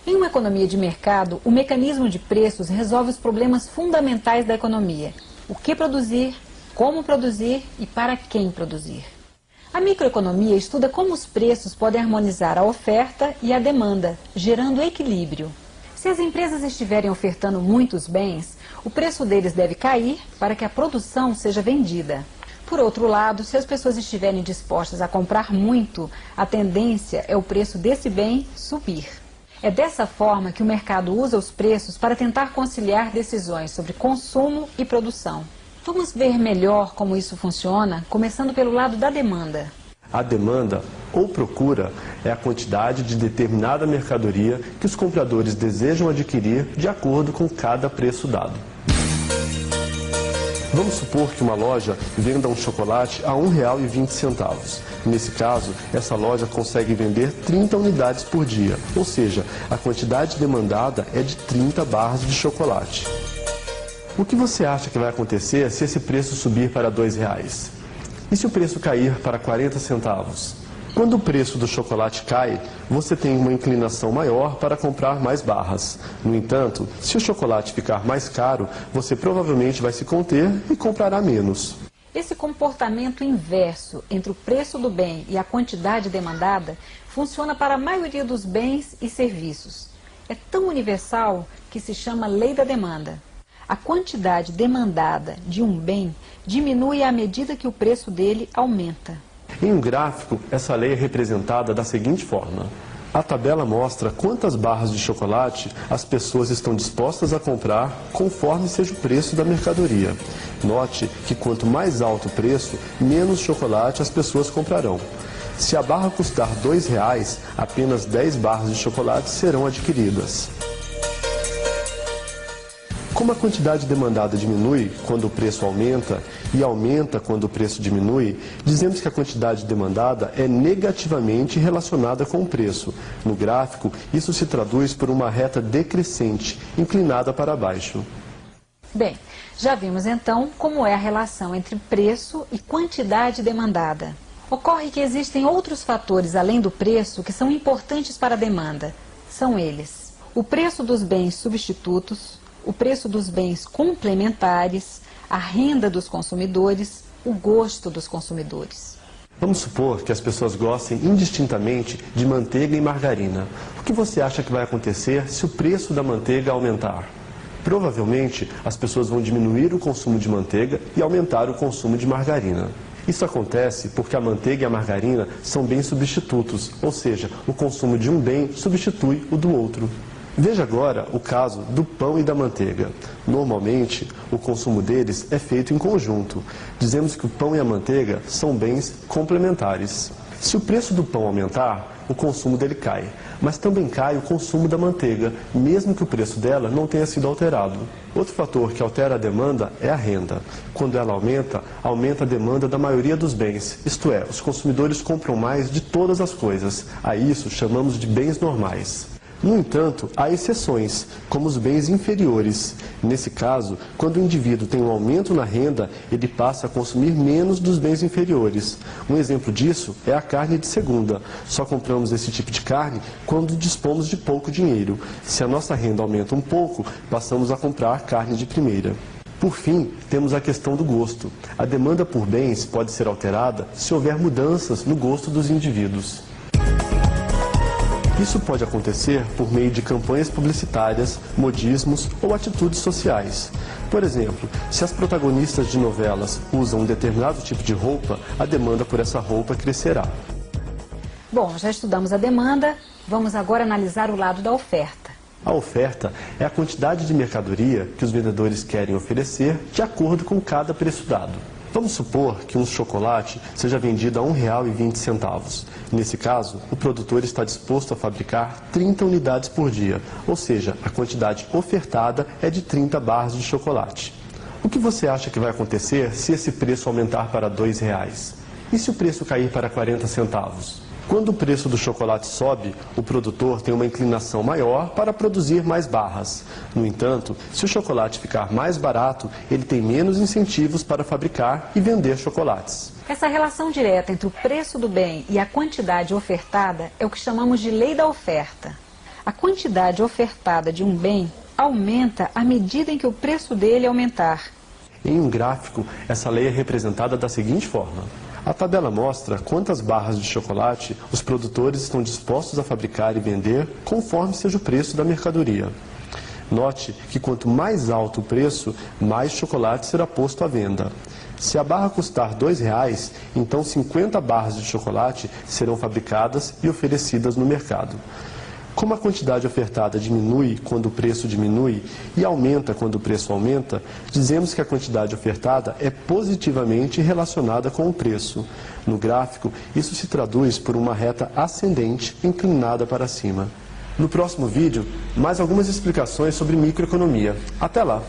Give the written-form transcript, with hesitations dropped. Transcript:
Em uma economia de mercado, o mecanismo de preços resolve os problemas fundamentais da economia. O que produzir, como produzir e para quem produzir. A microeconomia estuda como os preços podem harmonizar a oferta e a demanda, gerando equilíbrio. Se as empresas estiverem ofertando muitos bens, o preço deles deve cair para que a produção seja vendida. Por outro lado, se as pessoas estiverem dispostas a comprar muito, a tendência é o preço desse bem subir. É dessa forma que o mercado usa os preços para tentar conciliar decisões sobre consumo e produção. Vamos ver melhor como isso funciona, começando pelo lado da demanda. A demanda, ou procura, é a quantidade de determinada mercadoria que os compradores desejam adquirir de acordo com cada preço dado. Vamos supor que uma loja venda um chocolate a R$ 1,20. Nesse caso, essa loja consegue vender 30 unidades por dia, ou seja, a quantidade demandada é de 30 barras de chocolate. O que você acha que vai acontecer se esse preço subir para R$ 2? E se o preço cair para 40 centavos? Quando o preço do chocolate cai, você tem uma inclinação maior para comprar mais barras. No entanto, se o chocolate ficar mais caro, você provavelmente vai se conter e comprará menos. Esse comportamento inverso entre o preço do bem e a quantidade demandada funciona para a maioria dos bens e serviços. É tão universal que se chama lei da demanda. A quantidade demandada de um bem diminui à medida que o preço dele aumenta. Em um gráfico, essa lei é representada da seguinte forma. A tabela mostra quantas barras de chocolate as pessoas estão dispostas a comprar conforme seja o preço da mercadoria. Note que quanto mais alto o preço, menos chocolate as pessoas comprarão. Se a barra custar R$ 2, apenas 10 barras de chocolate serão adquiridas. Como a quantidade demandada diminui quando o preço aumenta e aumenta quando o preço diminui, dizemos que a quantidade demandada é negativamente relacionada com o preço. No gráfico, isso se traduz por uma reta decrescente, inclinada para baixo. Bem, já vimos então como é a relação entre preço e quantidade demandada. Ocorre que existem outros fatores além do preço que são importantes para a demanda. São eles: o preço dos bens substitutos, o preço dos bens complementares, a renda dos consumidores, o gosto dos consumidores. Vamos supor que as pessoas gostem indistintamente de manteiga e margarina. O que você acha que vai acontecer se o preço da manteiga aumentar? Provavelmente, as pessoas vão diminuir o consumo de manteiga e aumentar o consumo de margarina. Isso acontece porque a manteiga e a margarina são bens substitutos, ou seja, o consumo de um bem substitui o do outro. Veja agora o caso do pão e da manteiga. Normalmente, o consumo deles é feito em conjunto. Dizemos que o pão e a manteiga são bens complementares. Se o preço do pão aumentar, o consumo dele cai, mas também cai o consumo da manteiga, mesmo que o preço dela não tenha sido alterado. Outro fator que altera a demanda é a renda. Quando ela aumenta, aumenta a demanda da maioria dos bens, isto é, os consumidores compram mais de todas as coisas. A isso chamamos de bens normais. No entanto, há exceções, como os bens inferiores. Nesse caso, quando o indivíduo tem um aumento na renda, ele passa a consumir menos dos bens inferiores. Um exemplo disso é a carne de segunda. Só compramos esse tipo de carne quando dispomos de pouco dinheiro. Se a nossa renda aumenta um pouco, passamos a comprar carne de primeira. Por fim, temos a questão do gosto. A demanda por bens pode ser alterada se houver mudanças no gosto dos indivíduos. Isso pode acontecer por meio de campanhas publicitárias, modismos ou atitudes sociais. Por exemplo, se as protagonistas de novelas usam um determinado tipo de roupa, a demanda por essa roupa crescerá. Bom, já estudamos a demanda, vamos agora analisar o lado da oferta. A oferta é a quantidade de mercadoria que os vendedores querem oferecer de acordo com cada preço dado. Vamos supor que um chocolate seja vendido a R$ 1,20. Nesse caso, o produtor está disposto a fabricar 30 unidades por dia, ou seja, a quantidade ofertada é de 30 barras de chocolate. O que você acha que vai acontecer se esse preço aumentar para R$ 2? E se o preço cair para 40 centavos? Quando o preço do chocolate sobe, o produtor tem uma inclinação maior para produzir mais barras. No entanto, se o chocolate ficar mais barato, ele tem menos incentivos para fabricar e vender chocolates. Essa relação direta entre o preço do bem e a quantidade ofertada é o que chamamos de lei da oferta. A quantidade ofertada de um bem aumenta à medida em que o preço dele aumentar. Em um gráfico, essa lei é representada da seguinte forma. A tabela mostra quantas barras de chocolate os produtores estão dispostos a fabricar e vender conforme seja o preço da mercadoria. Note que quanto mais alto o preço, mais chocolate será posto à venda. Se a barra custar R$ 2,00, então 50 barras de chocolate serão fabricadas e oferecidas no mercado. Como a quantidade ofertada diminui quando o preço diminui e aumenta quando o preço aumenta, dizemos que a quantidade ofertada é positivamente relacionada com o preço. No gráfico, isso se traduz por uma reta ascendente inclinada para cima. No próximo vídeo, mais algumas explicações sobre microeconomia. Até lá!